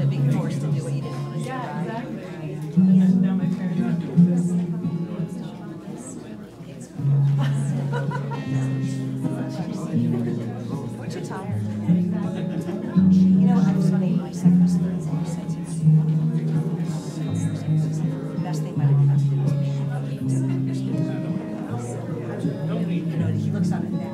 Being forced to do what you didn't want to do. Yeah, exactly. We're too tired. You know, I was funny. My secretary said to me, best thing my mom has to do is you know, he looks on it now.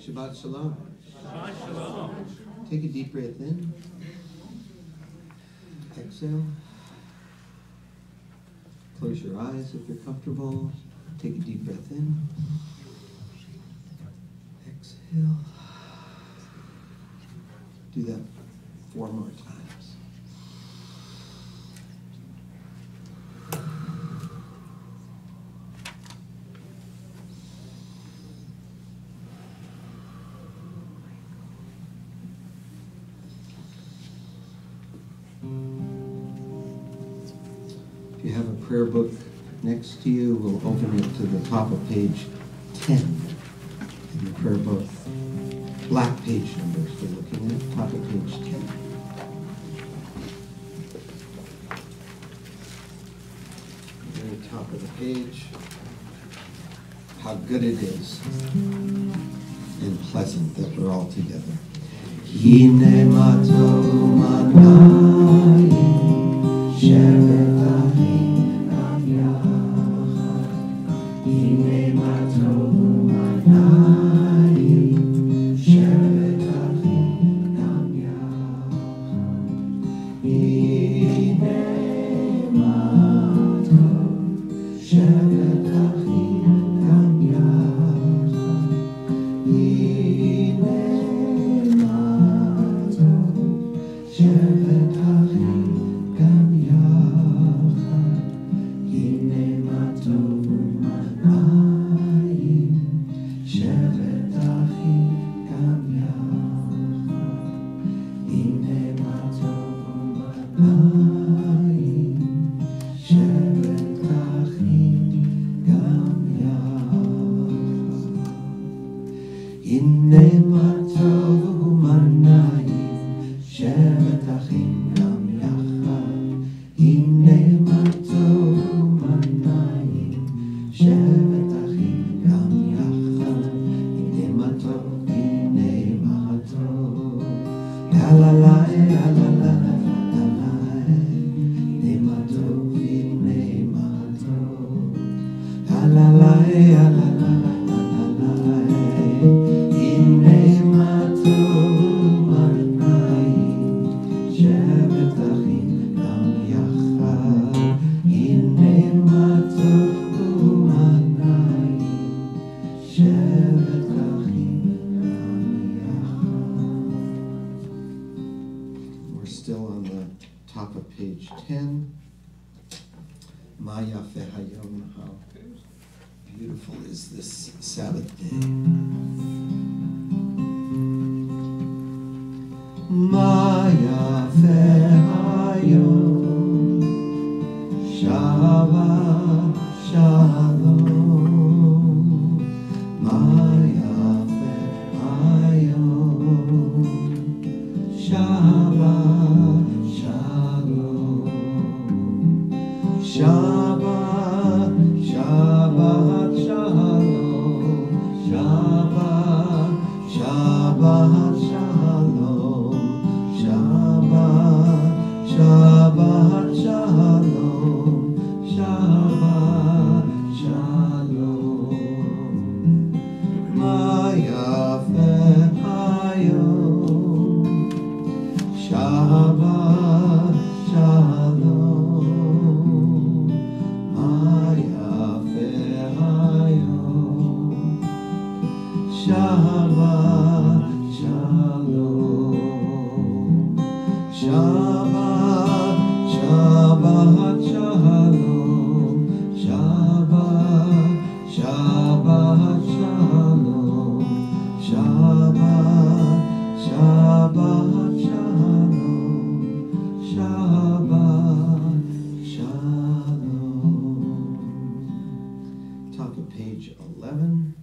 Shabbat Shalom. Shabbat Shalom. Take a deep breath in. Exhale. Close your eyes if you're comfortable. Take a deep breath in. Exhale. Do that 4 more times. If you have a prayer book next to you, we'll open it to the top of page 10 in the prayer book. Black page numbers we're looking at, top of page 10. Very top of the page. How good it is and pleasant that we're all together. Hine matov manai shevet achim gam yachad. Hine matov manai shevet achim gam yachad. Hine matov shevet achim gam yachad. Shevet achim gam yachad. מה טוב ומה נעים, שבת אחים גם יחד. הנה מה טוב ומה נעים, שבת אחים גם יחד. הנה מה טוב, הנה מה טוב. יאללה יאללה הנה מה טוב, הנה מה טוב. יאללה יאללה page 10. Ma Yafeh Hayom, how beautiful is this Sabbath day. Ma Yafeh Hayom, Shabbat Shalom. Ma Yafeh Hayom, Shabbat Shabbat, Shabbat Shalom, Shabbat, Shabbat Shalom, Shabbat, Shabbat Shalom, Shabbat Shalom. Ma Yafeh Hayom, Shabbat Shalom. Shabbat Shalom, Shabbat, Shabbat Shalom, Shabbat, Shabbat Shalom, Shabbat, Shabbat Shalom, Shabbat Shalom. Top of page 11.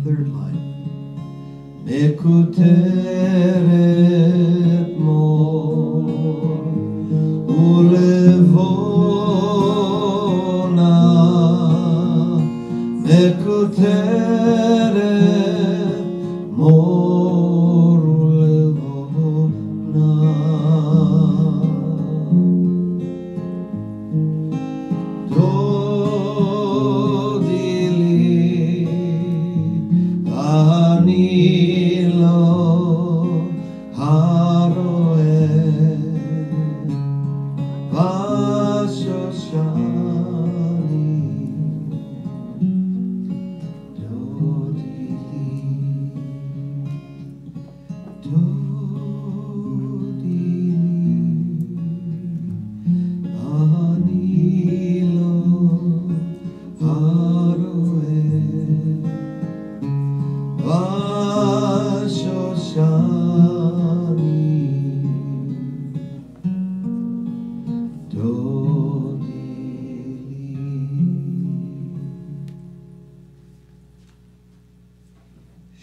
Third line. Mekuteret mor ulevona, mekuteret mor ulevona.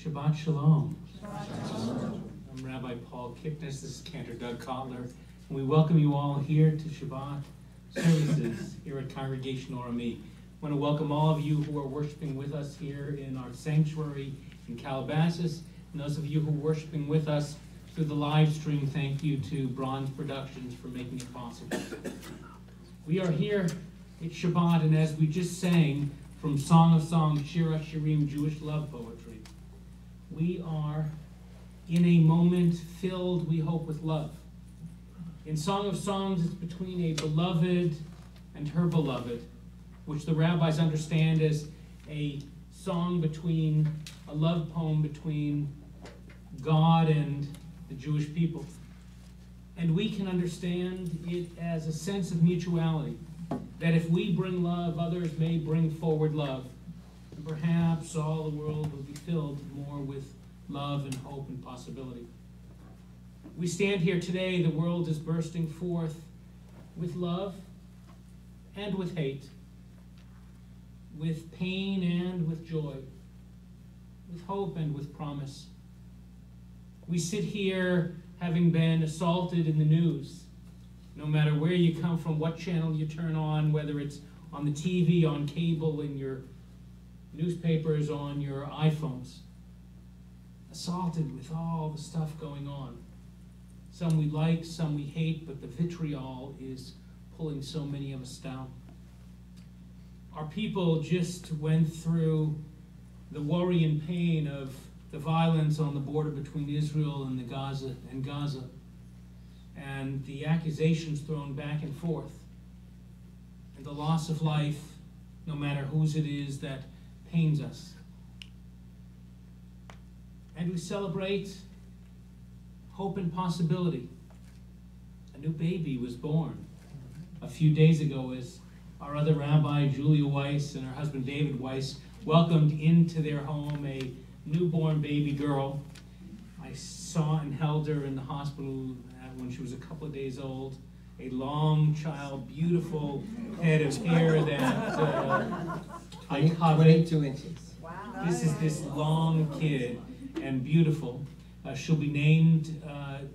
Shabbat Shalom. I'm Rabbi Paul Kipnis. This is Cantor Doug Kotler. And we welcome you all here to Shabbat services here at Congregation Orami. I want to welcome all of you who are worshiping with us here in our sanctuary in Calabasas. And those of you who are worshiping with us through the live stream, thank you to Bronze Productions for making it possible. We are here at Shabbat, and as we just sang from Song of Songs, Shir HaShirim, Jewish love poetry, we are in a moment filled, we hope, with love. In Song of Songs, it's between a beloved and her beloved, which the rabbis understand as a song between, a love poem between God and the Jewish people. And we can understand it as a sense of mutuality, that if we bring love, others may bring forward love. And perhaps all the world will be filled more with love and hope and possibility. We stand here today, the world is bursting forth with love and with hate, with pain and with joy, with hope and with promise. We sit here having been assaulted in the news, no matter where you come from, what channel you turn on, whether it's on the TV, on cable, in your newspapers, on your iPhones. Assaulted with all the stuff going on. Some we like, some we hate, but the vitriol is pulling so many of us down. Our people just went through the worry and pain of the violence on the border between Israel and Gaza, and the accusations thrown back and forth, and the loss of life, no matter whose it is, that pains us. And we celebrate hope and possibility. A new baby was born a few days ago as our other rabbi, Julia Weiss, and her husband, David Weiss, welcomed into their home a newborn baby girl. I saw and held her in the hospital when she was a couple of days old. A long child, beautiful head of hair that I covered. 22 inches. Wow. This is this long kid and beautiful. She'll be named,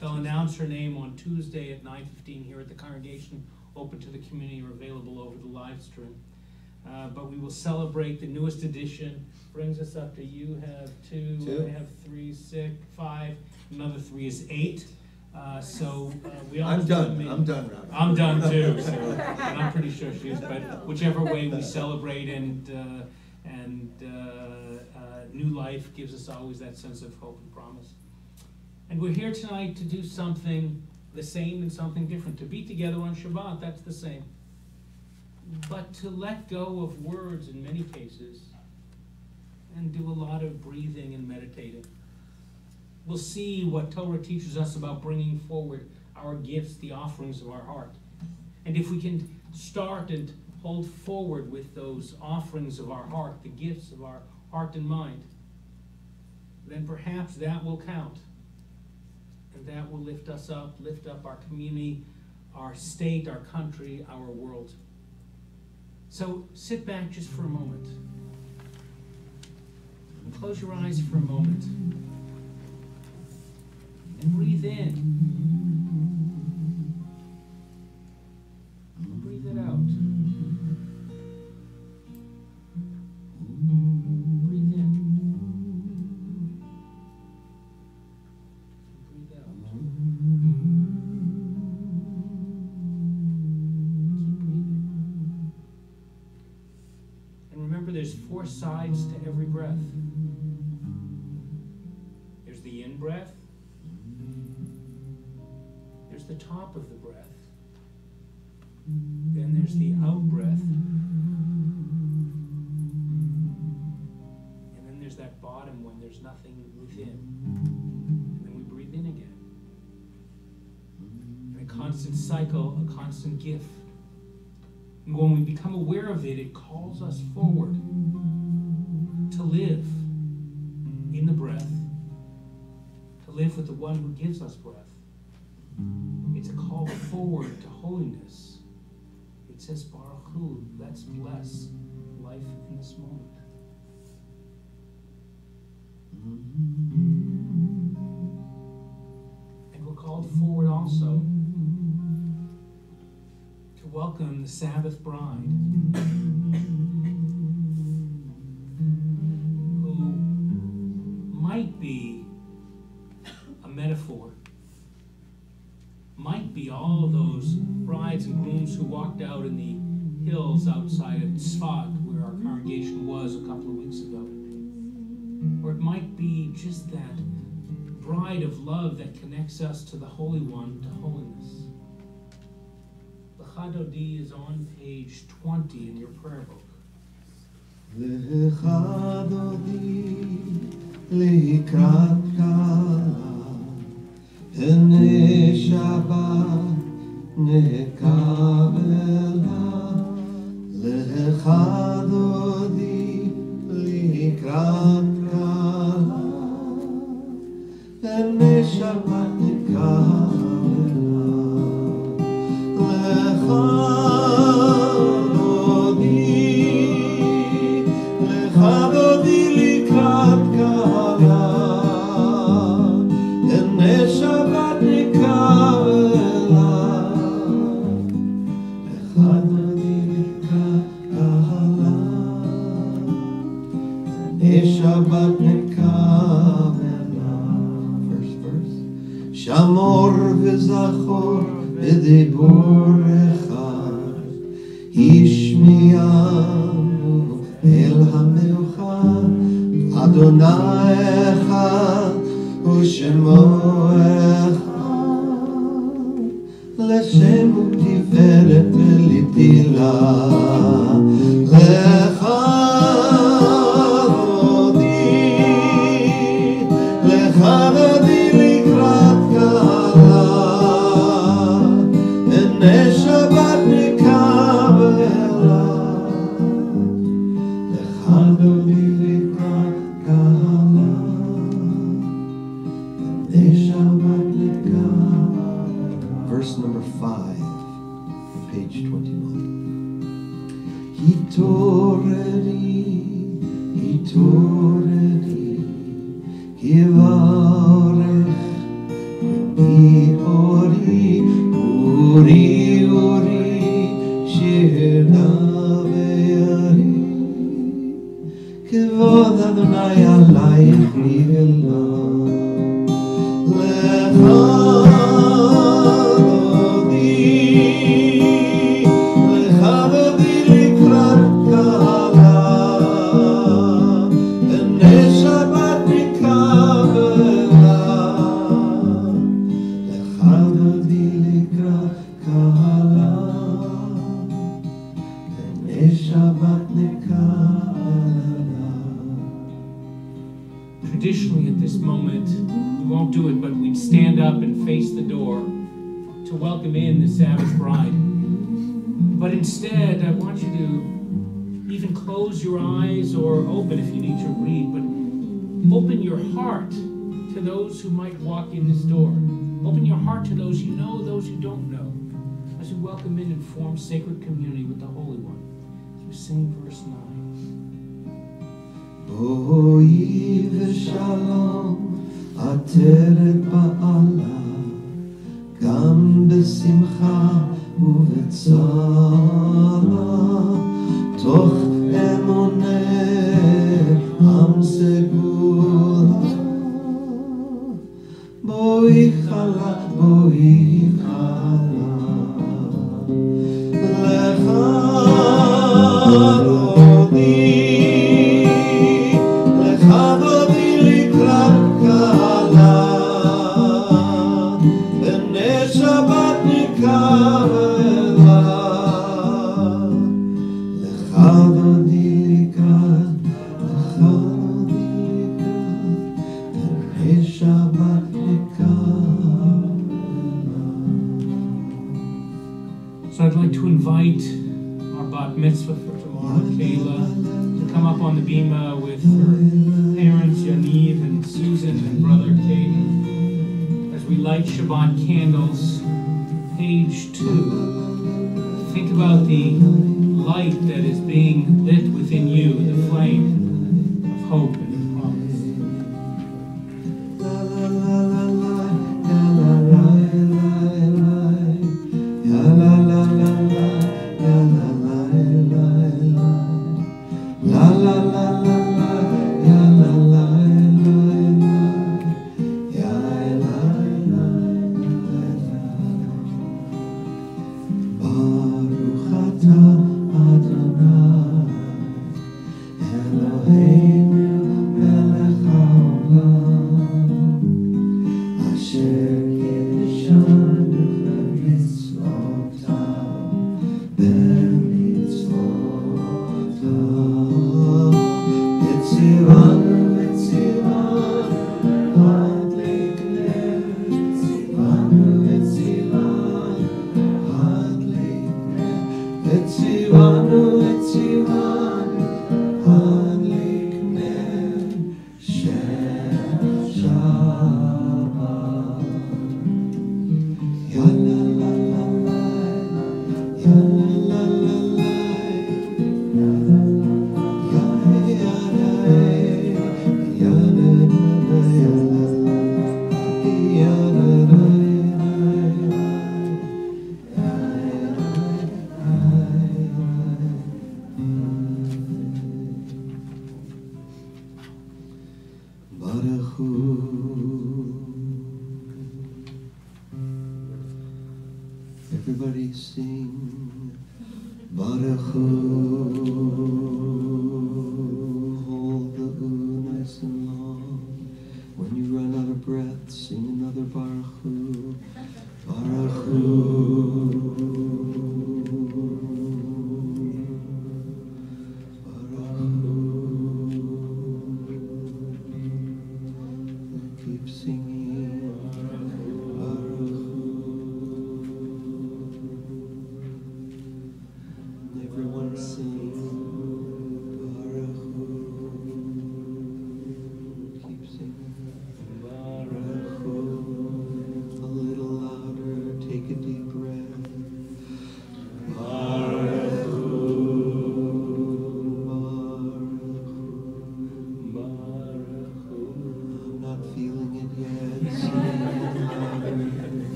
they'll announce her name on Tuesday at 9:15 here at the congregation, open to the community or available over the live stream. But we will celebrate the newest edition. Brings us up to, you have two. I have 3, 6, 5, another 3 is 8. We all I'm done, Rob. I'm done too, so, and I'm pretty sure she is, but whichever way we celebrate and new life gives us always that sense of hope and promise. And we're here tonight to do something the same and something different. To be together on Shabbat, that's the same. But to let go of words in many cases and do a lot of breathing and meditating. We'll see what Torah teaches us about bringing forward our gifts, the offerings of our heart. And if we can start and hold forward with those offerings of our heart, the gifts of our heart and mind, then perhaps that will count. And that will lift us up, lift up our community, our state, our country, our world. So sit back just for a moment. And close your eyes for a moment. And breathe in. And breathe it out. Breathe in. And breathe out. Keep breathing. And remember, there's 4 sides to every breath. There's the in breath. There's the top of the breath. Then there's the out breath. And then there's that bottom when there's nothing within. And then we breathe in again. And a constant cycle, a constant gift. And when we become aware of it, it calls us forward to live in the breath, to live with the one who gives us breath. It's a call forward to holiness. It says, Baruch Hu, let's bless life in this moment. And we're called forward also to welcome the Sabbath bride, who might be a metaphor, might be all of those brides and grooms who walked out in the hills outside of Tzfat, where our congregation was a couple of weeks ago. Or it might be just that bride of love that connects us to the Holy One, to holiness. Lecha Dodi is on page 20 in your prayer book. Lecha Dodi likrat kala Ene Shabbat nekavela Lecha Dodi likrat kala Ene Shabbat nekavela Lecha Dodi likrat kala Ene Shabbat nekavela Lecha Dodi likrat kala Ene Shabbat nekavela. First verse. Shamor v'zachor b'dibur echad Ishmiyanu el hameuchad Adonai echad u'shemo echad L'shem u'tiferet v'litila Lecha Dodi likrat kala Ene Shabbat nekavela Lecha Dodi likrat kala Ene Shabbat nekavela. Verse number 5, page 21. Hitoreri Kivarech Ori Shirna Ve'ari Kivod Adonai Alayich Nivela Lecha Dodi likrat kala Ene Shabbat nekavela Lecha Dodi likrat kala Ene Shabbat nekavela. Traditionally at this moment, we won't do it, but we'd stand up and face the door to welcome in the Sabbath bride. But instead, I want you to even close your eyes or open if you need to read, but open your heart to those who might walk in this door. Open your heart to those you know, those you don't know, as we welcome in and form sacred community with the Holy One. As we sing verse 9. Boi v'shalom ateret ba'ala Gam b'simcha u'v'tzara Toch emoneh am segula Boi chala Lecha Dodi likrat kala Ene Shabbat nekavela Lecha Dodi likrat Ene Shabbat nekavela. So I'd like to invite our bat mitzvah for tomorrow, Kayla, to come up on the bima with her parents, Yaniv and Susan and brother Caden, as we light Shabbat candles, page 2. Think about the light that is being lit within you, the flame of hope and of promise. Everybody sing Baruch Hu. Hold the U nice and long. When you run out of breath, sing another Baruch Hu. Baruch Hu.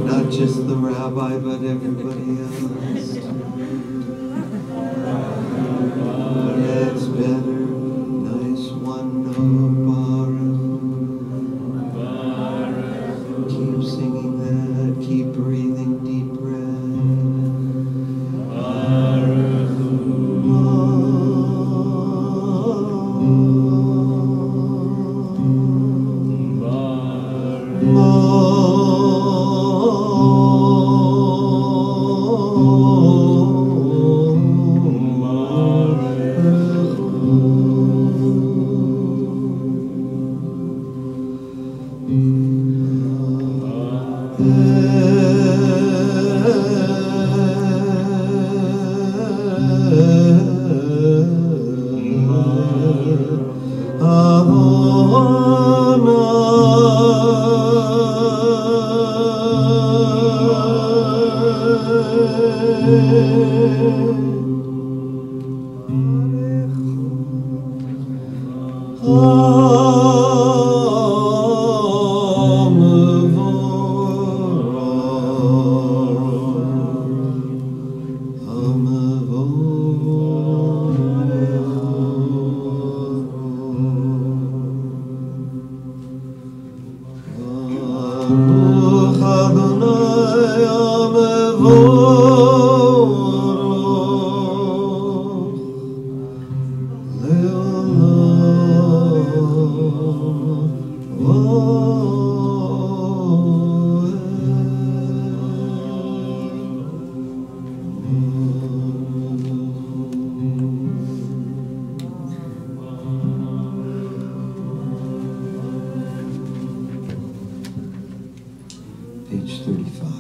Not just the rabbi, but everybody else. Yeah, it's better. Nice one, no Baruch. Keep singing that. Keep breathing deep breath. Page 35.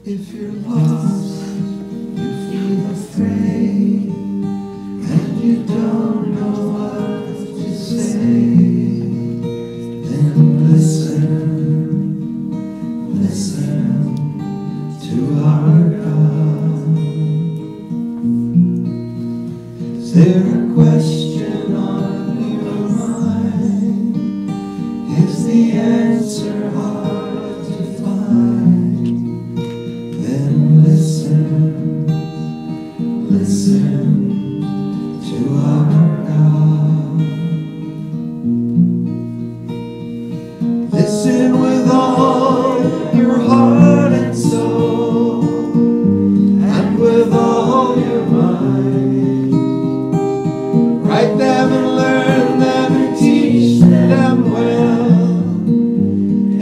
If you're lost, you feel afraid, and you don't know what to say, then listen to our God. Is there a question on your mind? Is the answer hard to find? Then listen to our God. Listen with all your heart and soul, and with all your mind. Write them and learn them and teach them well,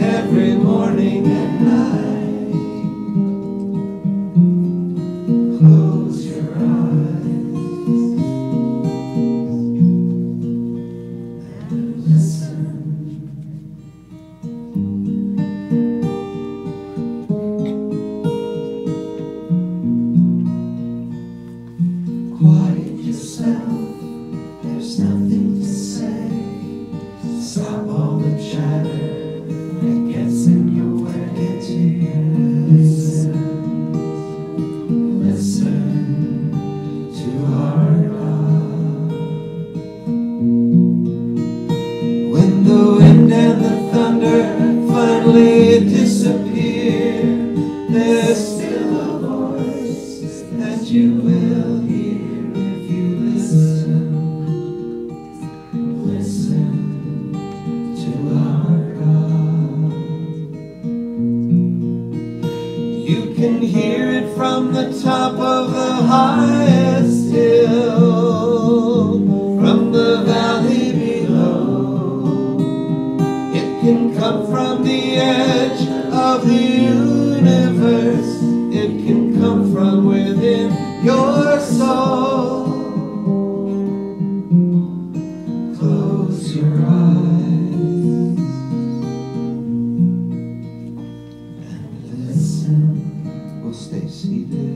every morning and night. Close your eyes and listen. Quiet yourself, there's nothing to say. Stop all the chatter that gets in your way. Listen to our God. that you will hear if you listen. Listen to our God. You can hear it from the top of the highest hill, from the valley below. It can come from the edge of the universe. It can come from within your soul. Close your eyes and listen. We'll stay seated.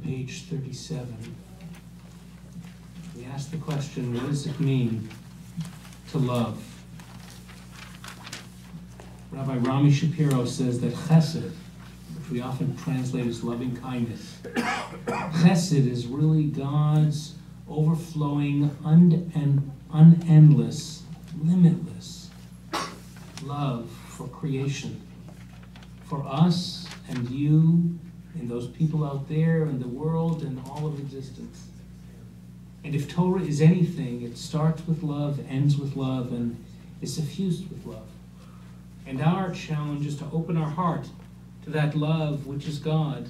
Page 37. We ask the question, what does it mean to love? Rabbi Rami Shapiro says that chesed, which we often translate as loving kindness, chesed is really God's overflowing, unendless, limitless love for creation, for us and you, and those people out there, and the world, and all of existence. And if Torah is anything, it starts with love, ends with love, and is suffused with love. And our challenge is to open our heart to that love which is God,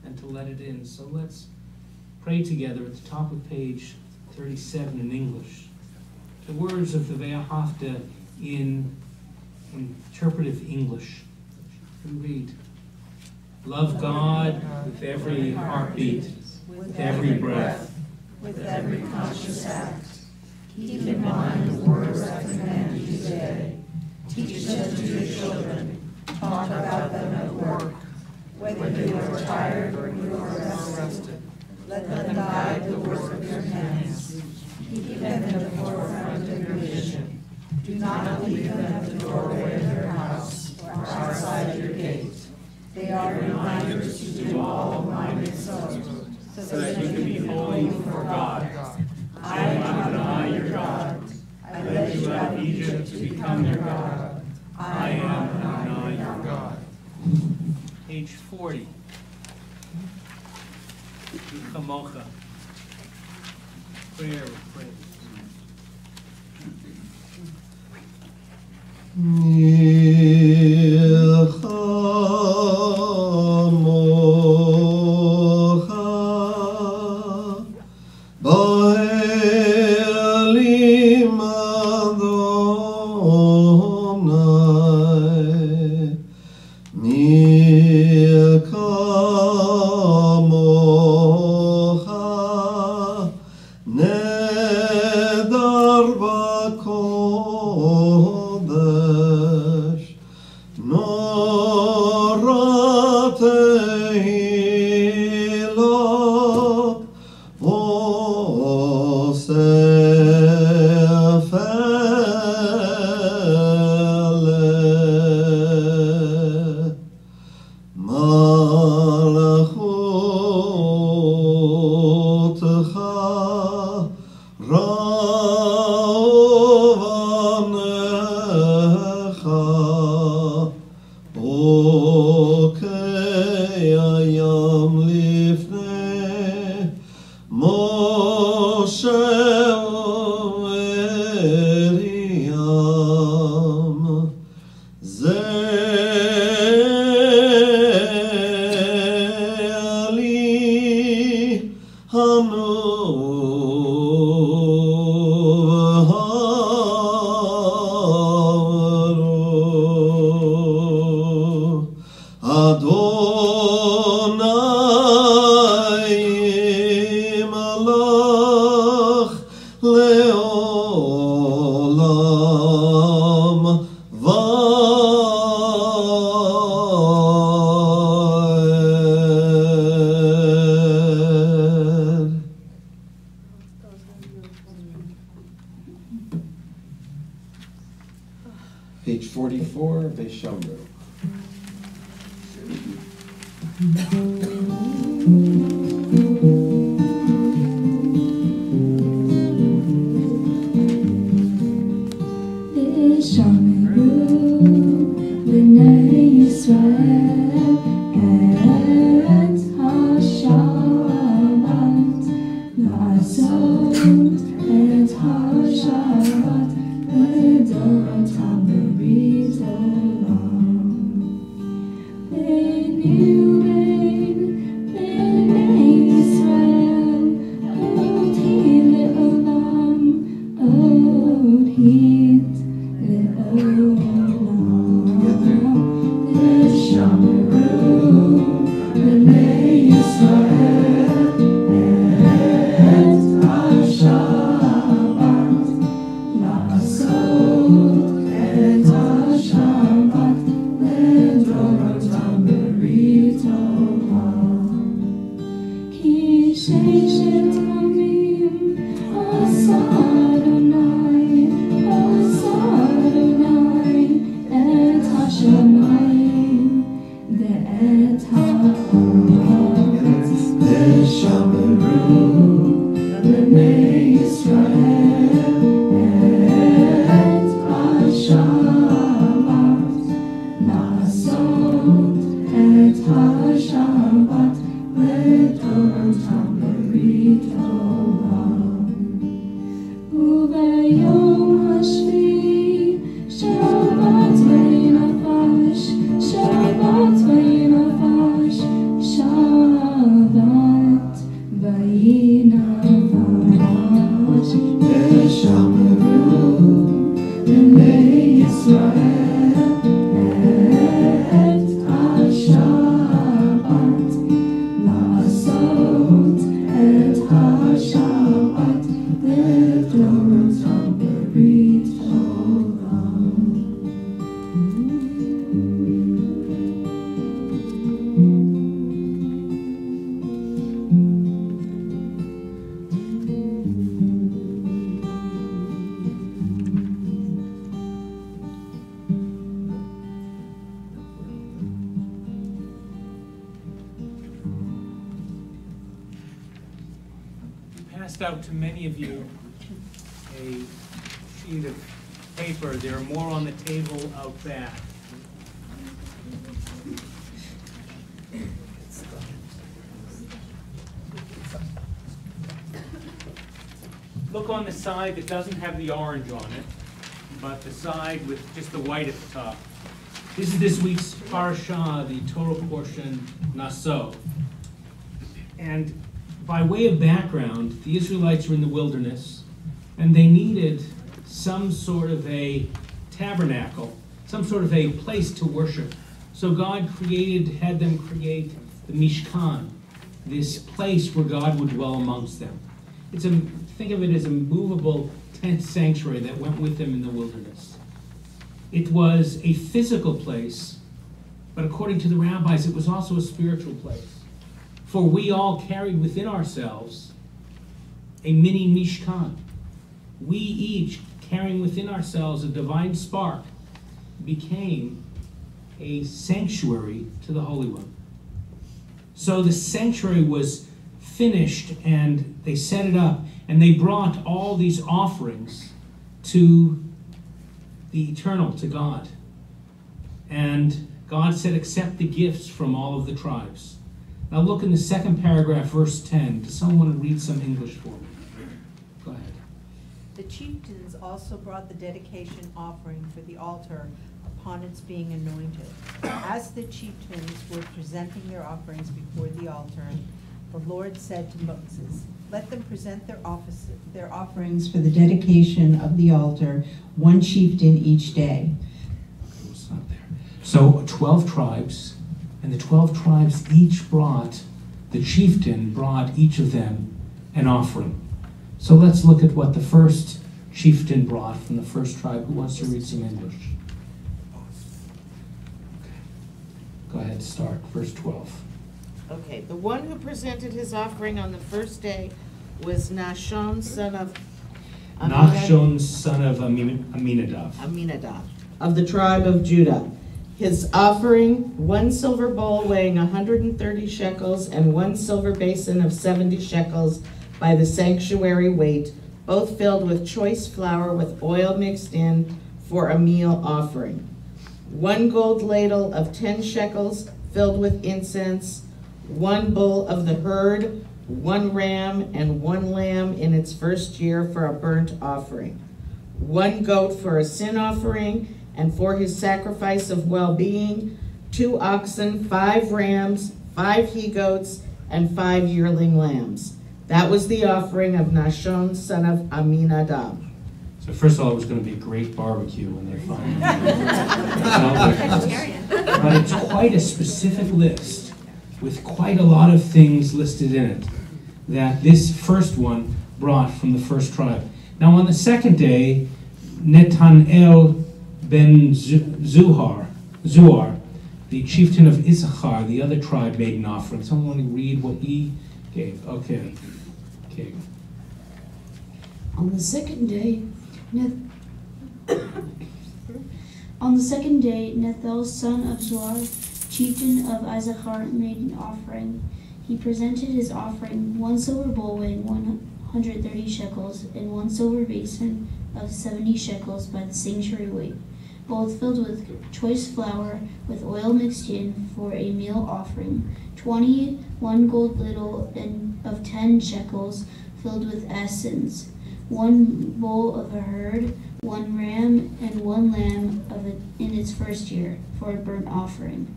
and to let it in. So let's pray together at the top of page 37 in English. The words of the Ve'ahavta in interpretive English. We read, love God with every heartbeat, with every breath, with every conscious act. Keep in mind the words I command you today. Teach them to your children. Talk about them at work. Whether you are tired or you are rested, let them guide the work of your hands. Keep them in the forefront of your vision. Do not leave them at the doorway of your house or outside your gate. They are reminders to do all minded so that you can be holy before God. I am Adonai your God. I led you out of Egypt to become your God. I am Adonai your God. Page 40. Chamocha. Prayer of praise. Yosef ele malchutcha ravanecha okayam lifnei Moshe Miriam Ze'ali Hanu v'havaru Adonai Malach Leolam Vaed. Page 44, Beishamru. Out to many of you a sheet of paper. There are more on the table out back. Look on the side that doesn't have the orange on it, but the side with just the white at the top. This is this week's parashah, the Torah portion, Naso. And by way of background, the Israelites were in the wilderness, and they needed some sort of a tabernacle, some sort of a place to worship. So God had them create the Mishkan, this place where God would dwell amongst them. Think of it as a movable tent sanctuary that went with them in the wilderness. It was a physical place, but according to the rabbis, it was also a spiritual place. For we all carried within ourselves a mini Mishkan. We each, carrying within ourselves a divine spark, became a sanctuary to the Holy One. So the sanctuary was finished, and they set it up, and they brought all these offerings to the Eternal, to God. And God said, accept the gifts from all of the tribes. Now look in the second paragraph, verse 10. Does someone want to read some English for me? Go ahead. The chieftains also brought the dedication offering for the altar upon its being anointed. As the chieftains were presenting their offerings before the altar, the Lord said to Moses, let them present their offerings for the dedication of the altar, one chieftain each day. It's not there. So 12 tribes, and the 12 tribes each brought, the chieftain brought each of them an offering. So let's look at what the first chieftain brought from the first tribe. Who wants to read some English? Okay. Go ahead, start, verse 12. Okay, the one who presented his offering on the first day was Nahshon, son of Nachshon, son of Aminadab, of the tribe of Judah. His offering, 1 silver bowl weighing 130 shekels, and 1 silver basin of 70 shekels by the sanctuary weight, both filled with choice flour with oil mixed in for a meal offering. 1 gold ladle of 10 shekels filled with incense, 1 bull of the herd, 1 ram, and 1 lamb in its first year for a burnt offering, 1 goat for a sin offering, and for his sacrifice of well-being, 2 oxen, 5 rams, 5 he-goats, and 5 yearling lambs. That was the offering of Nahshon, son of Aminadab. So first of all, it was going to be a great barbecue when they finally but it's quite a specific list with quite a lot of things listed in it that this first one brought from the first tribe. Now on the second day, Netanel ben Zuar, the chieftain of Issachar, the other tribe, made an offering. Someone want to read what he gave? Okay. On the second day, Nethel, son of Zuar, chieftain of Issachar, made an offering. He presented his offering, 1 silver bowl weighing 130 shekels, and 1 silver basin of 70 shekels by the sanctuary weight, both filled with choice flour with oil mixed in for a meal offering, 1 gold ladle of 10 shekels filled with essence, 1 bull of a herd, 1 ram, and 1 lamb in its first year for a burnt offering,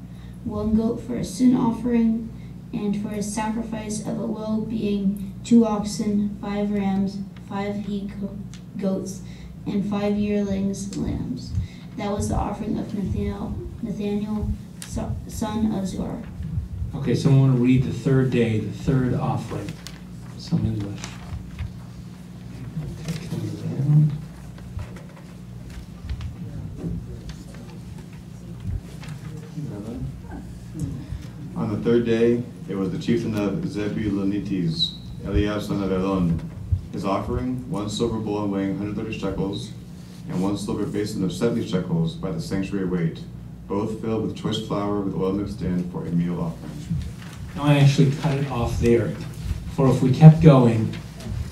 1 goat for a sin offering, and for a sacrifice of a well-being, 2 oxen, 5 rams, 5 he-goats, and 5 yearlings lambs. That was the offering of Nathaniel, son of Zuar. Okay, someone want to read the third day, the third offering. Some English. Okay, coming down. On the third day, it was the chieftain of Zebulunites, Eliab, son of Elon. His offering, 1 silver bowl weighing 130 shekels, and 1 silver basin of 70 shekels by the sanctuary weight, both filled with choice flour with oil mixed in for a meal offering. Now I actually cut it off there, for if we kept going,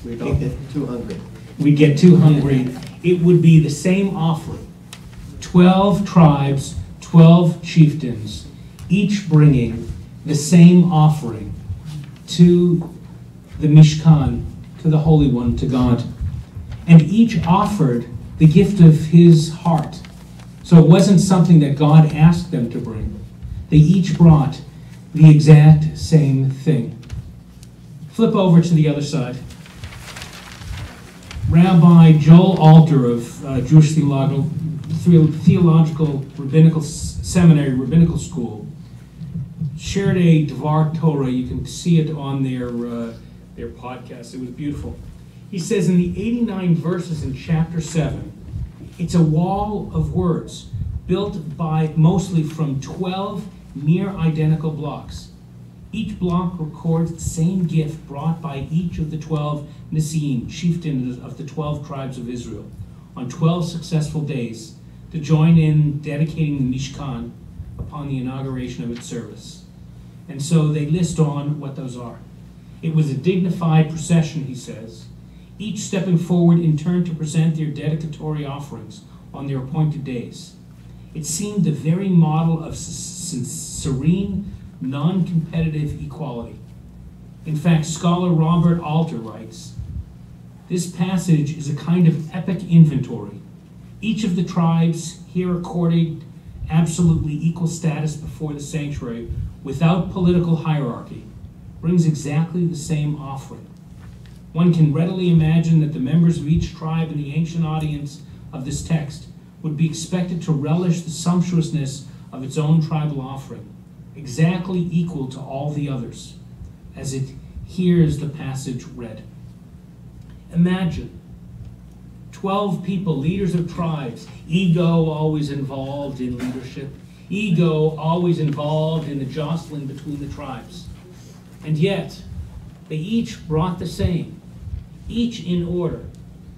We don't get too hungry. we'd get too hungry. It would be the same offering. 12 tribes, 12 chieftains, each bringing the same offering to the Mishkan, to the Holy One, to God. And each offered the gift of his heart. So it wasn't something that God asked them to bring. They each brought the exact same thing. Flip over to the other side. Rabbi Joel Alter of Jewish Theological Rabbinical Seminary, Rabbinical School, shared a Dvar Torah. You can see it on their podcast. It was beautiful. He says in the 89 verses in chapter 7, it's a wall of words built by mostly from 12 near identical blocks. Each block records the same gift brought by each of the 12 Nisim, chieftains of the 12 tribes of Israel, on 12 successful days to join in dedicating the Mishkan upon the inauguration of its service. And so they list on what those are. It was a dignified procession, he says, each stepping forward in turn to present their dedicatory offerings on their appointed days. It seemed the very model of serene, non-competitive equality. In fact, scholar Robert Alter writes, this passage is a kind of epic inventory. Each of the tribes here accorded absolutely equal status before the sanctuary without political hierarchy, brings exactly the same offering. One can readily imagine that the members of each tribe in the ancient audience of this text would be expected to relish the sumptuousness of its own tribal offering, exactly equal to all the others, as it hears the passage read. Imagine 12 people, leaders of tribes, ego always involved in leadership, ego always involved in the jostling between the tribes. And yet, they each brought the same, each in order,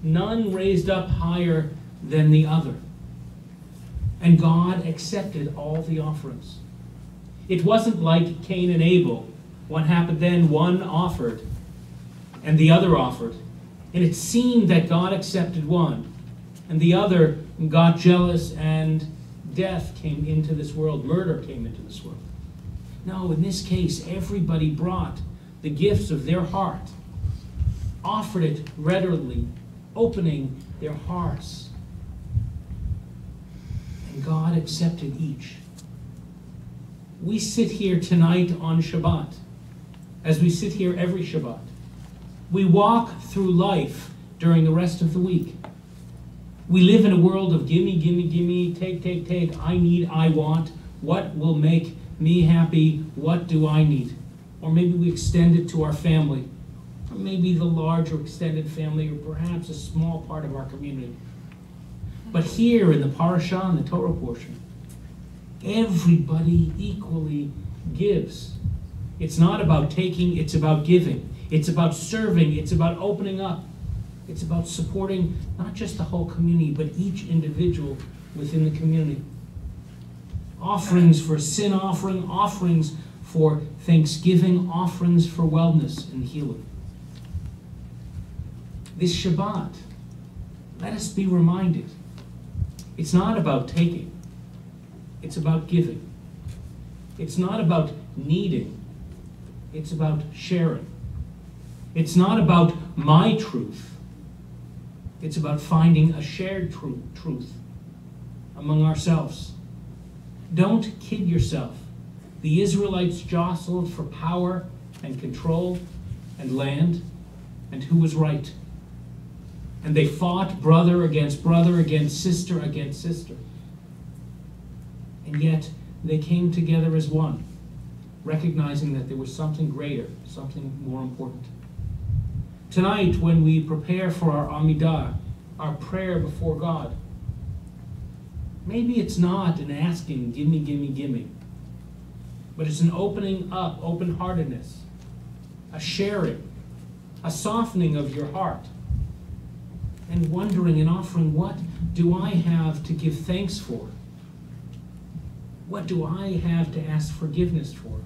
none raised up higher than the other. And God accepted all the offerings. It wasn't like Cain and Abel. What happened then? One offered, and the other offered. And it seemed that God accepted one, and the other got jealous, and death came into this world, murder came into this world. No, in this case, everybody brought the gifts of their heart, offered it readily, opening their hearts. And God accepted each. We sit here tonight on Shabbat, as we sit here every Shabbat. We walk through life during the rest of the week. We live in a world of gimme, gimme, gimme, take, take, take, I need, I want, what will make me happy, what do I need? Or maybe we extend it to our family, or maybe the larger extended family, or perhaps a small part of our community. But here in the parashah, in the Torah portion, everybody equally gives. It's not about taking, it's about giving. It's about serving, it's about opening up. It's about supporting not just the whole community, but each individual within the community. Offerings for sin offering, offerings for thanksgiving, offerings for wellness and healing. This Shabbat, let us be reminded, it's not about taking, it's about giving. It's not about needing, it's about sharing. It's not about my truth, it's about finding a shared truth among ourselves. Don't kid yourself. The Israelites jostled for power and control and land, and who was right? And they fought brother, against sister against sister. And yet they came together as one, recognizing that there was something greater, something more important. Tonight, when we prepare for our Amidah, our prayer before God, maybe it's not an asking, gimme, gimme, gimme, but it's an opening up, open-heartedness, a sharing, a softening of your heart, and wondering and offering, what do I have to give thanks for? What do I have to ask forgiveness for?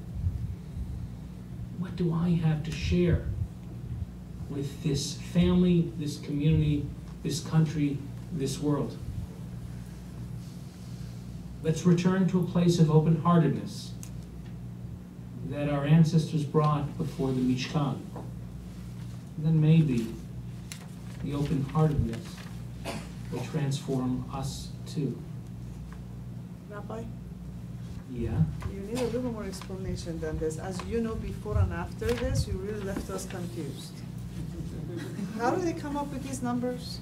What do I have to share with this family, this community, this country, this world? Let's return to a place of open-heartedness that our ancestors brought before the Mishkan. And then maybe the open-heartedness will transform us too. Rabbi, Yeah? you need a little more explanation than this. As you know, before and after this, you really left us confused. How do they come up with these numbers?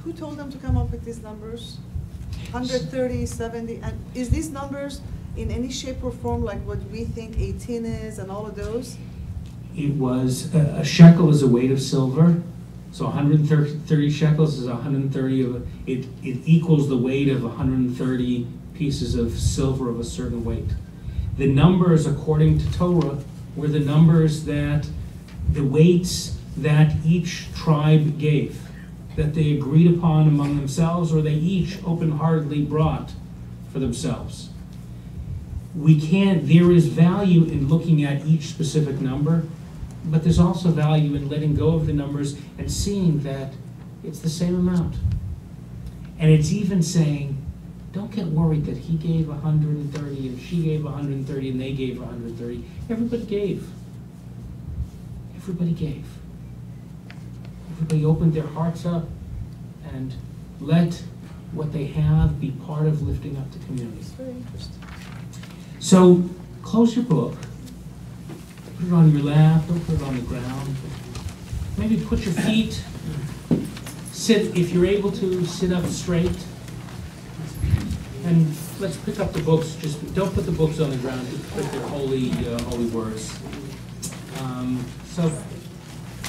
Who told them to come up with these numbers? 130, 70, and is these numbers in any shape or form like what we think 18 is and all of those? It was, a shekel is a weight of silver, so 130 shekels is 130 of it equals the weight of 130 pieces of silver of a certain weight. The numbers, according to Torah, were the numbers that, the weights that each tribe gave, that they agreed upon among themselves, or they each open-heartedly brought for themselves. There is value in looking at each specific number, but there's also value in letting go of the numbers and seeing that it's the same amount. And it's even saying, don't get worried that he gave 130 and she gave 130 and they gave 130. Everybody gave. Everybody gave. Everybody opened their hearts up and let what they have be part of lifting up the community. It's very interesting. So close your book, put it on your lap, don't put it on the ground. Maybe put your feet, sit, if you're able to, sit up straight. And let's pick up the books, just don't put the books on the ground, just put their holy words. So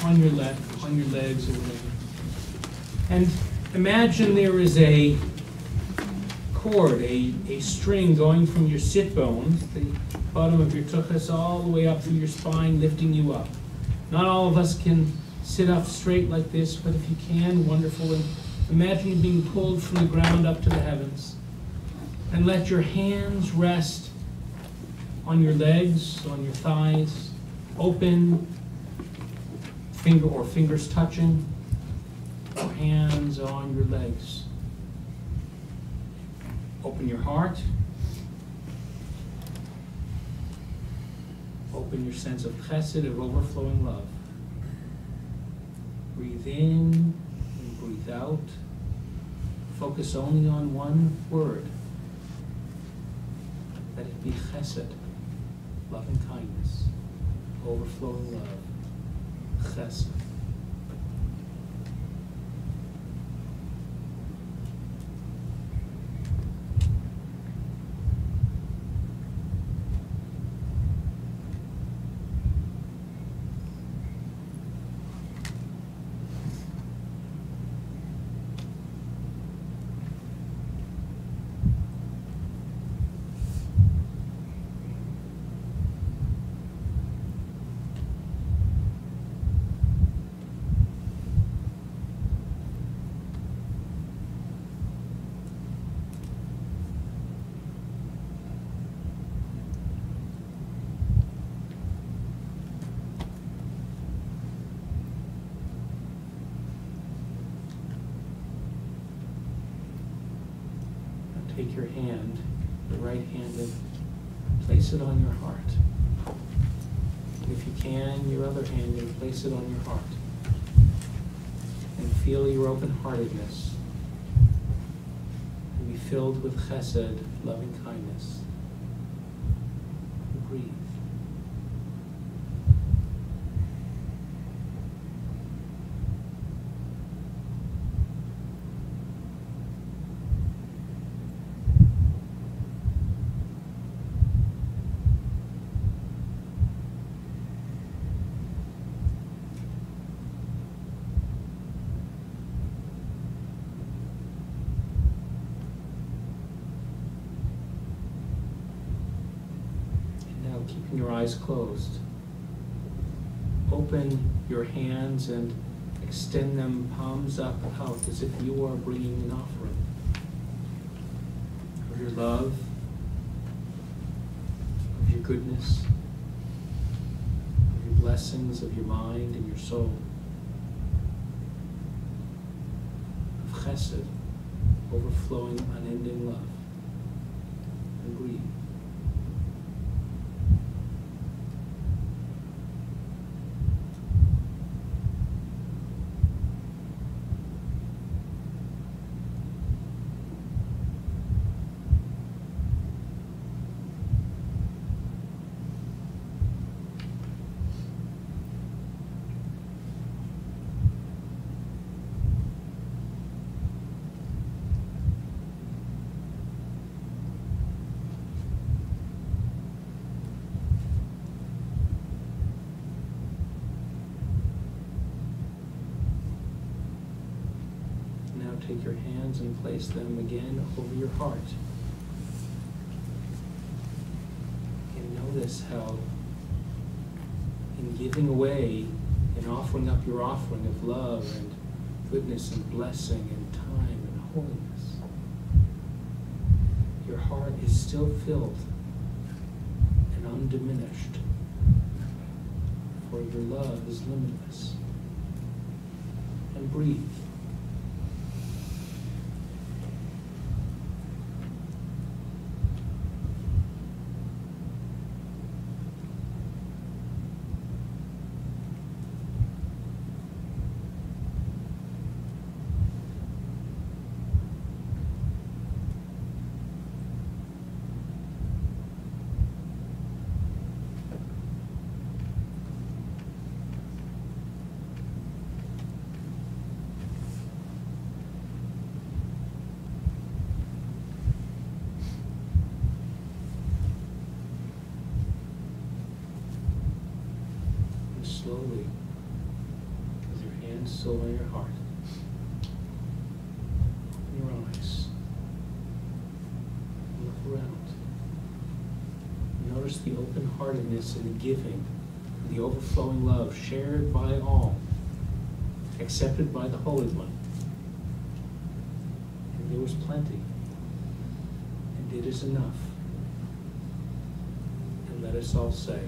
on your left, on your legs or whatever. And imagine there is a cord, a string going from your sit bones, the bottom of your tuchus, all the way up through your spine, lifting you up. Not all of us can sit up straight like this, but if you can, wonderful. And imagine you being pulled from the ground up to the heavens. And let your hands rest on your legs, on your thighs, open, fingers touching, or hands on your legs. Open your heart. Open your sense of chesed, of overflowing love. Breathe in and breathe out. Focus only on one word. Let it be chesed, loving kindness, overflowing love, chesed. Take your hand, the right hand, and place it on your heart. And if you can, your other hand, and place it on your heart. And feel your open-heartedness. And be filled with chesed, loving kindness. And breathe. Keeping your eyes closed. Open your hands and extend them palms up out as if you are bringing an offering of your love, of your goodness, of your blessings, of your mind and your soul, of chesed, overflowing, unending love. And breathe. Take your hands and place them again over your heart. And notice how and giving away and offering up your offering of love and goodness and blessing and time and holiness, your heart is still filled and undiminished, for your love is limitless. And breathe. Slowly, with your hands still on your heart, open your eyes, look around. Notice the open-heartedness and the giving, and the overflowing love shared by all, accepted by the Holy One. And there was plenty, and it is enough. And let us all say,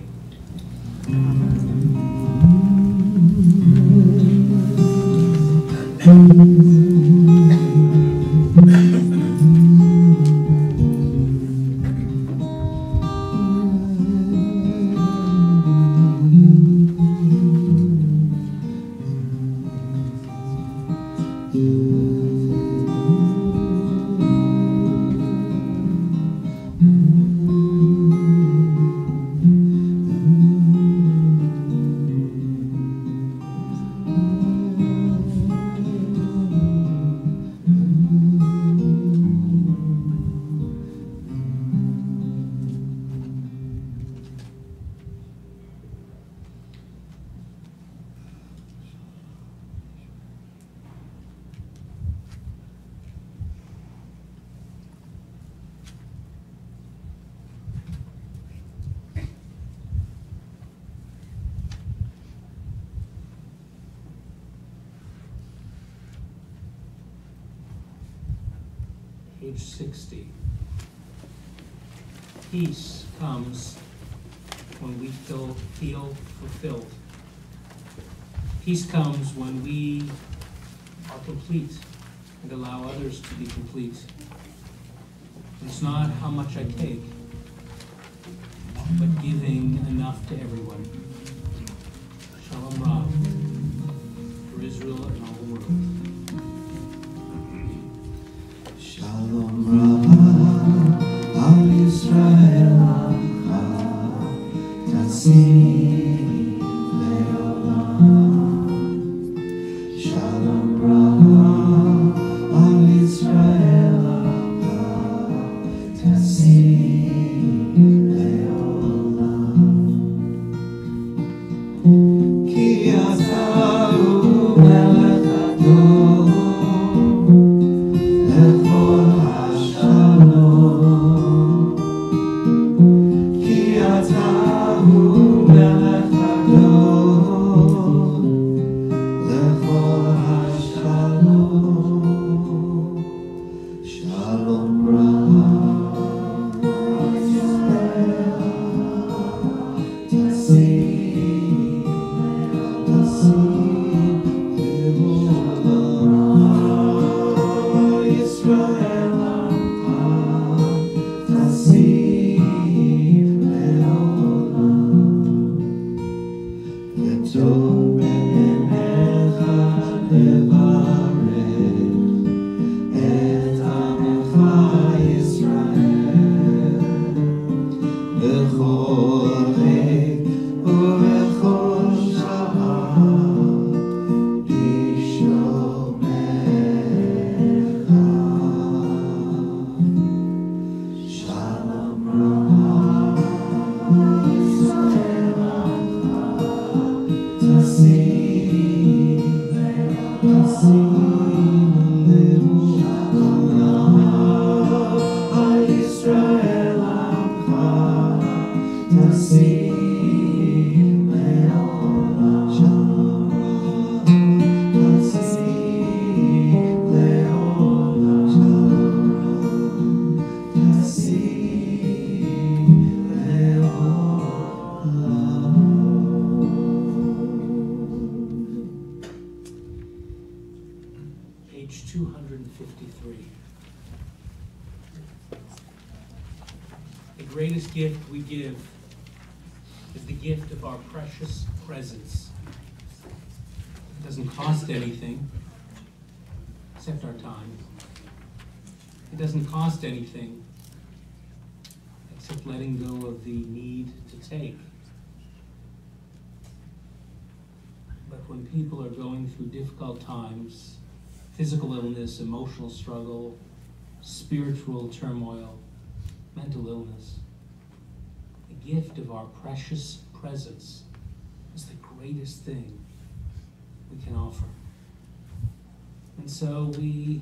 page 60. Peace comes when we feel fulfilled. Peace comes when we are complete and allow others to be complete. It's not how much I take, but giving enough to everyone. Shalom Rav for Israel and all the world. Shalom Rav al Yisrael Amcha Tasim Leolam. Shalom Rav al Yisrael Amcha Tasim Leolam. Ki ata hu melech adon lechol hashalom. Ki ata hu melech adon lechol hashalom. Shalom Rav Yisrael Tasim Leolam. Yisrael Amcha Tasim Leolam. V'tov be'enecha levarech et amecha Yisrael b'chol עת ובכל שעה בשומרך. Shalom Rav Yisrael Amcha Tasim Shalom Rav Yisrael Amcha Tasim Leolam. page 253. The greatest gift we give is the gift of our precious presence. It doesn't cost anything except our time. It doesn't cost anything except letting go of the need to take. But when people are going through difficult times, physical illness, emotional struggle, spiritual turmoil, mental illness, the gift of our precious presence is the greatest thing we can offer. And so we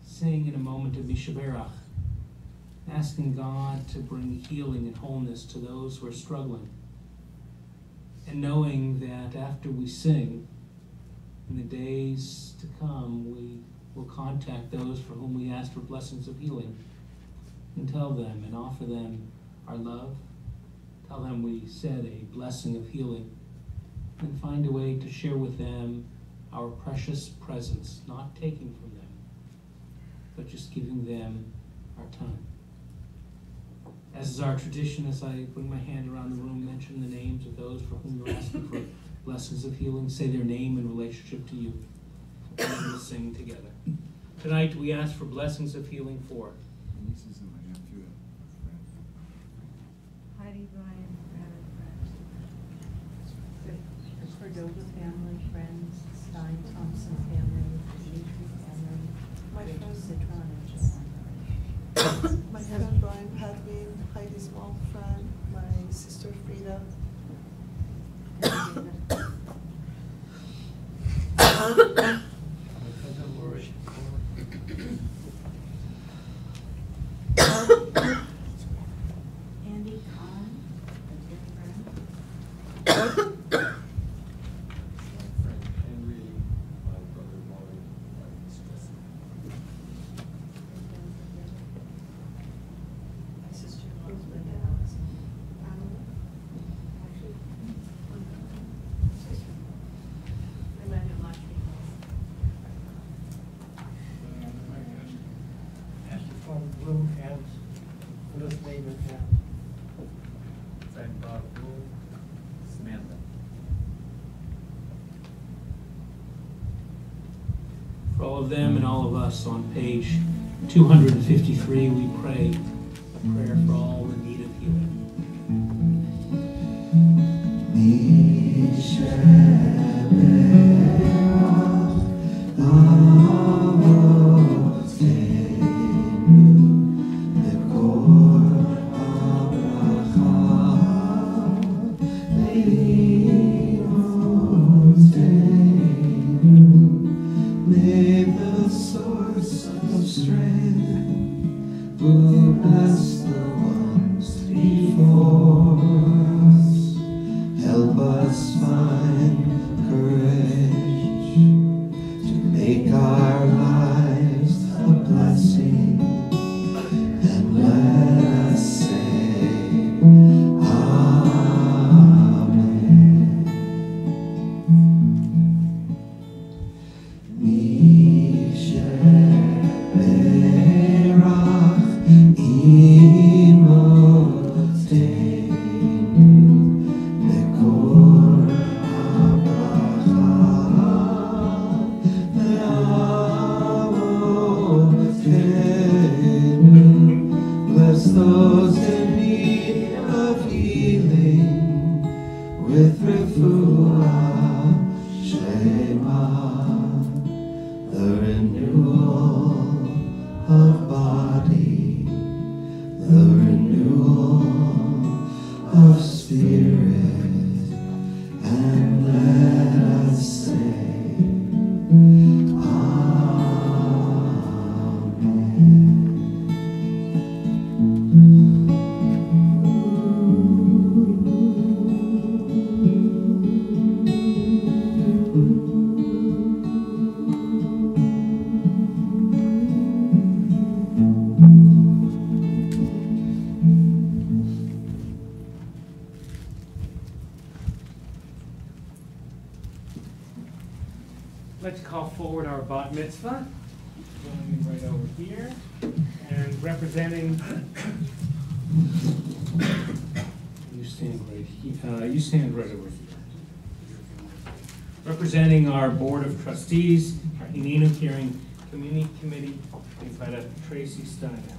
sing in a moment of Mishaberach, asking God to bring healing and wholeness to those who are struggling. And knowing that after we sing, in the days to come, we will contact those for whom we ask for blessings of healing and tell them and offer them our love. Tell them we said a blessing of healing, and find a way to share with them our precious presence, not taking from them, but just giving them our time. As is our tradition, as I bring my hand around the room, mention the names of those for whom you're asking for blessings of healing. Say their name in relationship to you. And we'll sing together. Tonight we ask for blessings of healing for Heidi Ryan, Cordova family, friends, Stein Thompson family, Dimitri family, my friend Citron and Joanna. My friend Brian Padwin, Heidi's mom friend, my sister Frida. Andy Kahn, a dear friend. My sister Elizabeth and Allison. Pastor Paul Bloom has Ruth David and Friend Bob Bloom, Samantha. For all of them and all of us, on page 253, we pray a prayer for all in need of healing. May the source of strength who bless the ones before us, help us find courage to make our lives a blessing, and let us say Amen. call forward our bat mitzvah, going right over here, and representing. You stand right here. You stand right over here. Representing our Board of Trustees, our Hinenu Caring Community Committee, we've got a Tracy Steinhauer.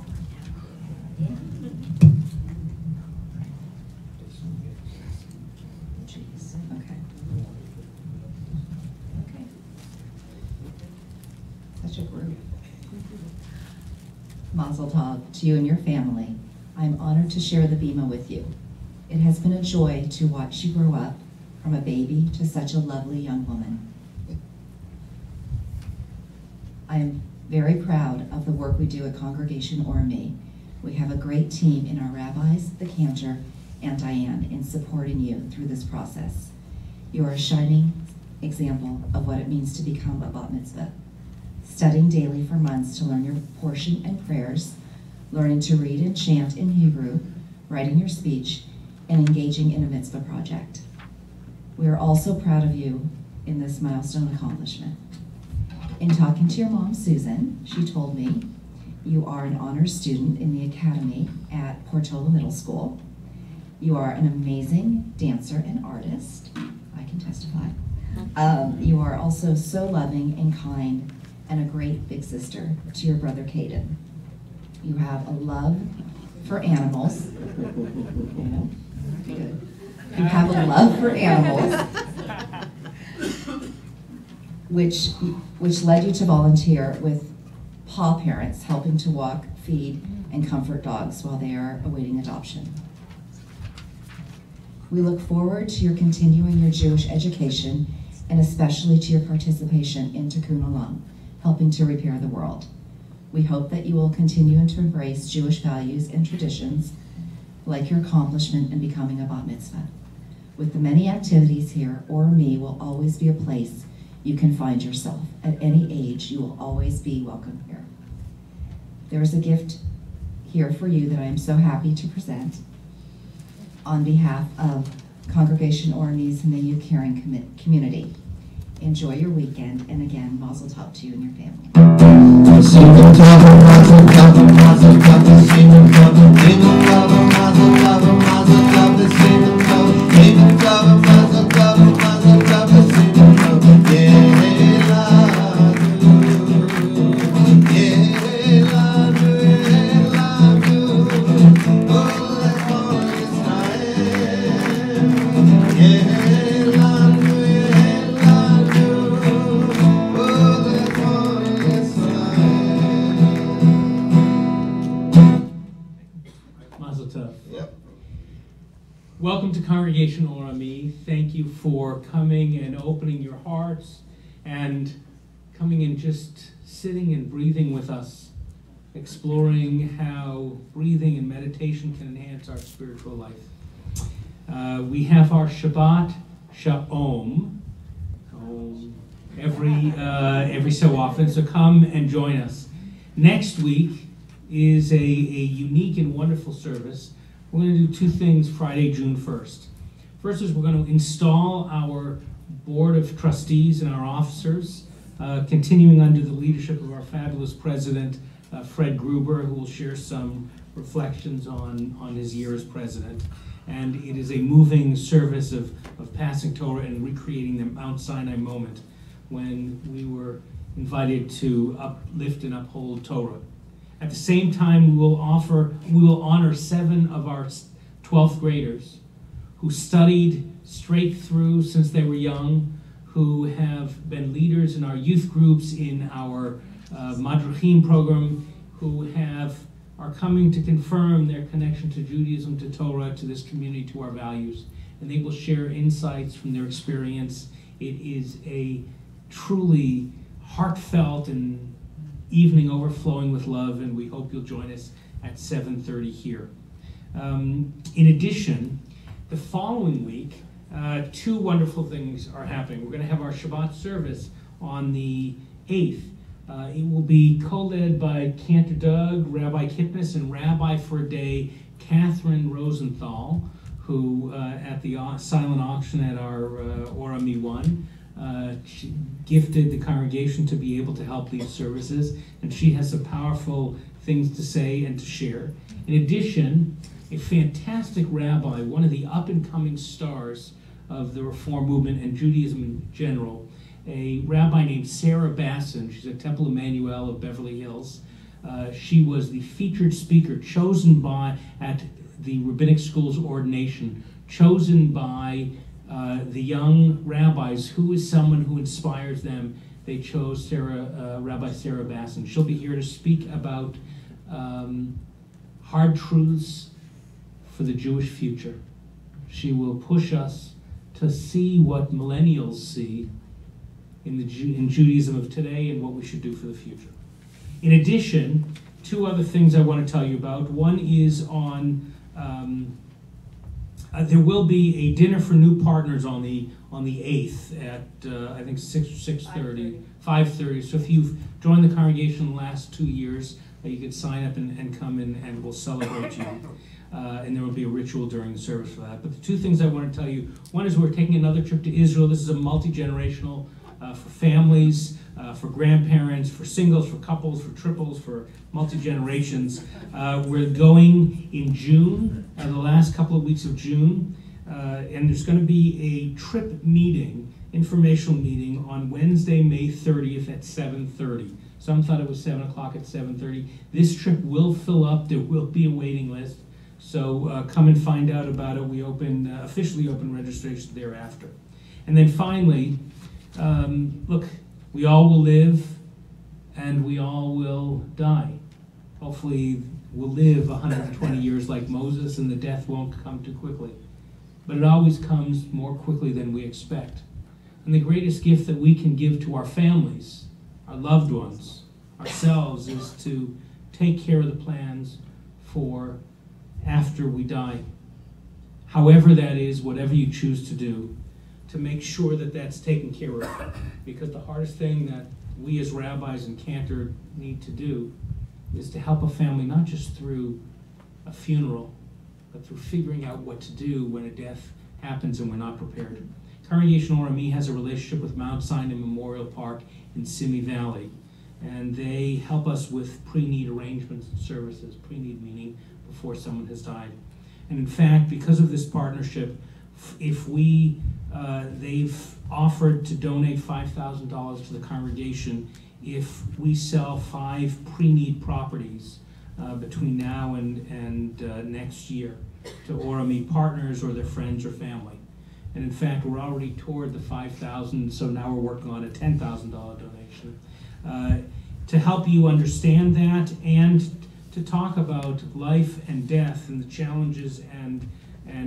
Okay. Okay. Such a group. Mazel tov to you and your family. I'm honored to share the Bima with you. It has been a joy to watch you grow up from a baby to such a lovely young woman. I am very proud of the work we do at Congregation Orami. We have a great team in our rabbis, the cantor, and Diane in supporting you through this process. You are a shining example of what it means to become a bat mitzvah. Studying daily for months to learn your portion and prayers, learning to read and chant in Hebrew, writing your speech, and engaging in a mitzvah project. We are also proud of you in this milestone accomplishment. In talking to your mom, Susan, she told me you are an honors student in the academy at Portola Middle School. You are an amazing dancer and artist. I can testify. You are also so loving and kind and a great big sister to your brother, Caden. You have a love for animals. Good. You have a love for animals, which led you to volunteer with paw parents, helping to walk, feed, and comfort dogs while they are awaiting adoption. We look forward to your continuing your Jewish education, and especially to your participation in Tikkun Olam, helping to repair the world. We hope that you will continue to embrace Jewish values and traditions, like your accomplishment in becoming a bat mitzvah. With the many activities here, Orami will always be a place you can find yourself. At any age, you will always be welcome here. There is a gift here for you that I am so happy to present on behalf of Congregation Orami's Hinenu Caring Community. Enjoy your weekend, and again, mazel tov to you and your family. Welcome to Congregation Orami. Thank you for coming and opening your hearts and coming and just sitting and breathing with us, exploring how breathing and meditation can enhance our spiritual life. We have our Shabbat Shalom every so often, so come and join us. Next week is a unique and wonderful service. We're going to do two things Friday, June 1st. First is we're going to install our Board of Trustees and our officers, continuing under the leadership of our fabulous president, Fred Gruber, who will share some reflections on his year as president. And it is a moving service of passing Torah and recreating the Mount Sinai moment when we were invited to uplift and uphold Torah. At the same time, we will honor 7 of our 12th graders who studied straight through since they were young, who have been leaders in our youth groups, in our Madrichim program, who are coming to confirm their connection to Judaism, to Torah, to this community, to our values. And they will share insights from their experience. It is a truly heartfelt and evening overflowing with love, and we hope you'll join us at 7:30 here. In addition, the following week, 2 wonderful things are happening. We're going to have our Shabbat service on the 8th. It will be co-led by Cantor Doug, Rabbi Kipnis, and Rabbi for a Day Catherine Rosenthal, who at the silent auction at our Orami 1 She gifted the congregation to be able to help lead services, and she has some powerful things to say and to share. In addition, a fantastic rabbi, one of the up-and-coming stars of the Reform movement and Judaism in general, a rabbi named Sarah Bassin. She's at Temple Emmanuel of Beverly Hills. She was the featured speaker chosen at the Rabbinic School's ordination, chosen by the young rabbis. Who is someone who inspires them? They chose Rabbi Sarah Bassin. She'll be here to speak about hard truths for the Jewish future. She will push us to see what millennials see in Judaism of today and what we should do for the future. In addition, two other things I want to tell you about. One is on there will be a dinner for new partners on the 8th at I think 6:30, 5:30. So if you've joined the congregation in the last 2 years, you could sign up and come in, and we'll celebrate you. And there will be a ritual during the service for that. But the two things I want to tell you, one is we're taking another trip to Israel. This is a multi-generational for families, for grandparents, for singles, for couples, for triples, for multi-generations. We're going in June, the last couple of weeks of June, and there's going to be a trip meeting, informational meeting, on Wednesday, May 30th at 7:30. Some thought it was 7 o'clock at 7:30. This trip will fill up. There will be a waiting list. So come and find out about it. We officially open registration thereafter. And then finally, look, we all will live and we all will die. Hopefully we'll live 120 years like Moses and the death won't come too quickly. But it always comes more quickly than we expect. And the greatest gift that we can give to our families, our loved ones, ourselves, is to take care of the plans for after we die. However that is, whatever you choose to do, to make sure that that's taken care of. Because the hardest thing that we as rabbis and Cantor need to do is to help a family not just through a funeral, but through figuring out what to do when a death happens and we're not prepared. Congregation ORME has a relationship with Mount Sinai Memorial Park in Simi Valley, and they help us with pre-need arrangements and services. Pre-need meaning before someone has died. And in fact, because of this partnership, if they've offered to donate $5,000 to the congregation if we sell 5 pre-need properties between now and next year to ORME partners or their friends or family. And in fact, we're already toward the $5,000, so now we're working on a $10,000 donation. To help you understand that and to talk about life and death and the challenges and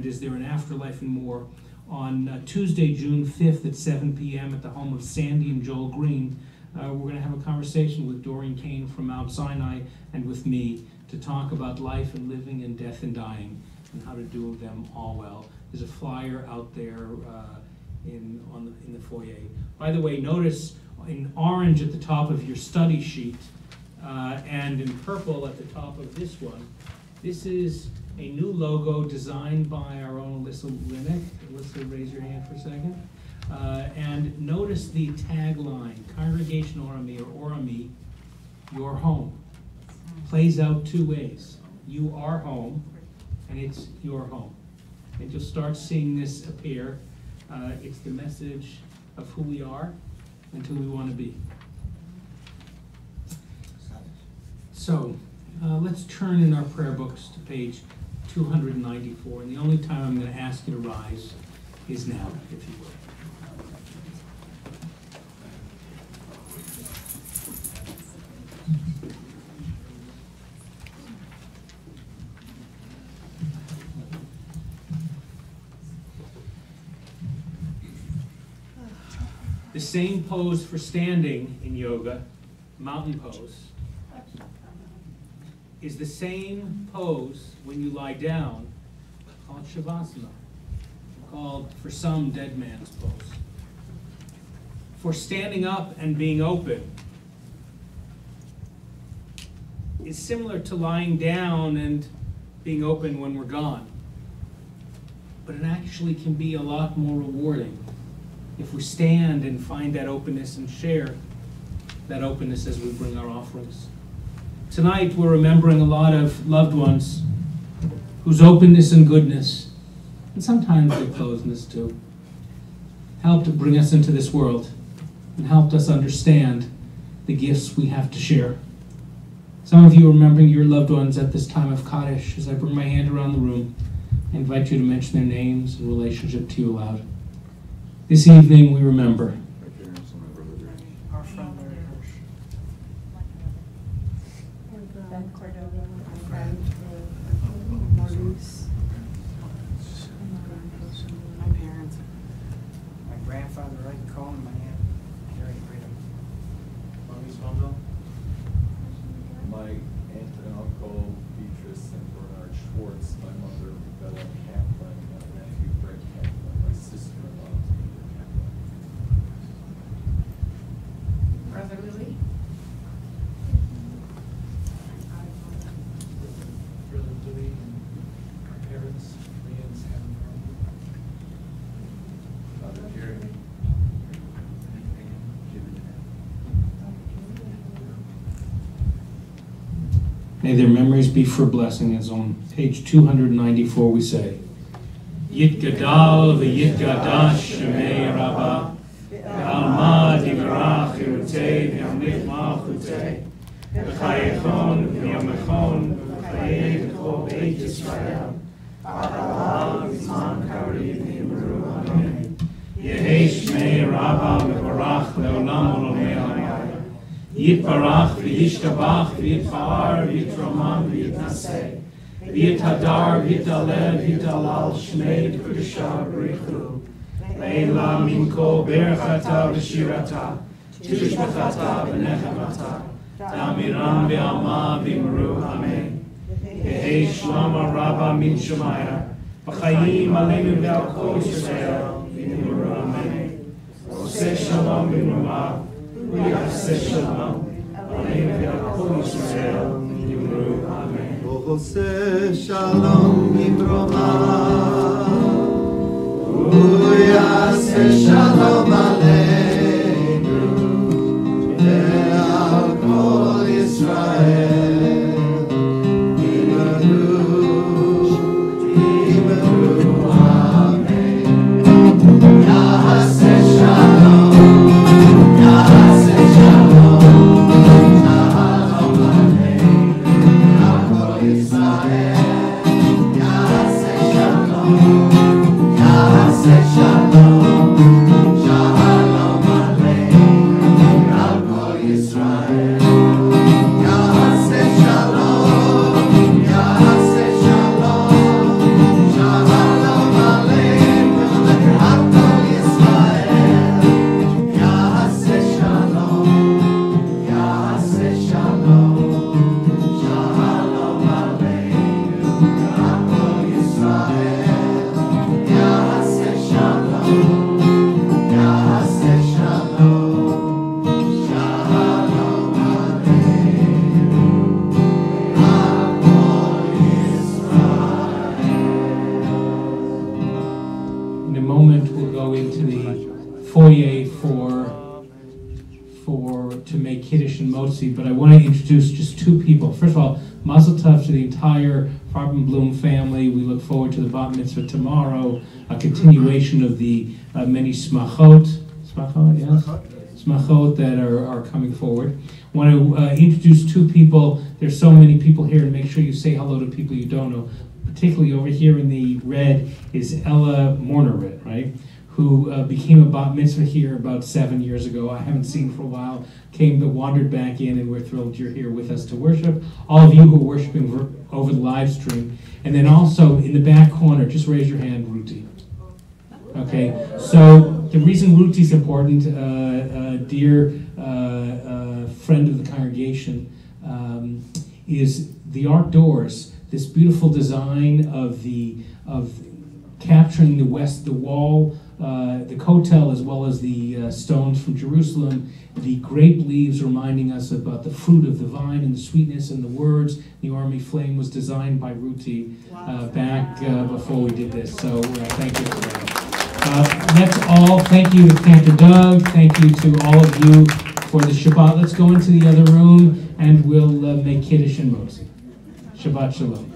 is there an afterlife and more, on Tuesday, June 5th at 7 p.m. at the home of Sandy and Joel Green, we're going to have a conversation with Doreen Kane from Mount Sinai and with me to talk about life and living and death and dying and how to do them all well. There's a flyer out there in the foyer. By the way, notice in orange at the top of your study sheet and in purple at the top of this one, this is a new logo designed by our own Alyssa Linick. Alyssa, raise your hand for a second. And notice the tagline, Congregation ORME, or ORME, your home. Plays out 2 ways. You are home, and it's your home. And you'll start seeing this appear. It's the message of who we are and who we want to be. So let's turn in our prayer books to page 294, and the only time I'm going to ask you to rise is now, if you will. The same pose for standing in yoga, mountain pose, is the same pose when you lie down, called Shavasana, called for some dead man's pose. For standing up and being open is similar to lying down and being open when we're gone. But it actually can be a lot more rewarding if we stand and find that openness and share that openness as we bring our offerings. Tonight, we're remembering a lot of loved ones whose openness and goodness, and sometimes their closeness too, helped to bring us into this world and helped us understand the gifts we have to share. Some of you are remembering your loved ones at this time of Kaddish. As I bring my hand around the room, I invite you to mention their names and relationship to you aloud. This evening, we remember Our friend Larry Hirsch. Ben Cordova, Our friend Maurice. My parents. My grandfather, Ray Cohen, my aunt, Carrie Freedom. Maurice Mondel. My aunt and uncle Beatrice and Bernard Schwartz, my mother Bella Kaplan, my nephew Brett Kaplan, my sister-in-law Peter Kaplan. Brother Louis. Brother Louis and our parents, Leanne's having Father Jeremy. May their memories be for blessing, as on page 294 we say, Yit Gadal v'Yit Gadash Shemei Rabbah Alma Divrach Irutei V'Yamlich Malchutei V'Chayechon V'Yomechon V'Chayei V'Kol Beit Yisrael V'Chalav V'Zman Karev V'Yimru Amen Yehei Shmei Rabbah V'Barach Le'olam Olamei Amen Yitbarach v'yishtabach v'yitfa'ar v'yitromam v'yitnaseh v'yithadar v'yitalel v'yitalal shmei d'kudusha b'richu le'ela minko berachata v'shirata tishbachata v'nechamata ta'amiram v'alma v'imru amen Yehei shlama rabba min shemaya v'chayim aleinu v'al kol Yisrael v'imru amen Oseh shalom v'imrumav Yaseh shalom, aleinu v'al kol Yisrael, v'yimru amen. Oseh shalom v'imromav, Yaseh shalom aleinu v'al kol Yisrael, v'yimru amen. Yaseh shalom. To make Kiddush and Motzi, but I want to introduce just two people. First of all, Mazel Tov to the entire Farben Bloom family. We look forward to the Bat Mitzvah tomorrow, a continuation of the many smachot, smachot that are coming forward. I want to introduce two people. There's so many people here, and make sure you say hello to people you don't know. Particularly over here in the red is Ella Mornerit, right? Who became a bat mitzvah here about 7 years ago. I haven't seen her for a while, came but wandered back in, and we're thrilled you're here with us to worship. All of you who are worshiping over the live stream. And then also in the back corner, just raise your hand, Ruti. Okay, so the reason Ruti's important, dear friend of the congregation, is the Art Doors, this beautiful design of capturing the wall, the kotel, as well as the stones from Jerusalem, the grape leaves reminding us about the fruit of the vine and the sweetness and the words. The Army Flame was designed by Ruti back before we did this. So thank you for that. That's all. Thank you to Cantor Doug. Thank you to all of you for the Shabbat. Let's go into the other room and we'll make Kiddush and Rosie. Shabbat Shalom.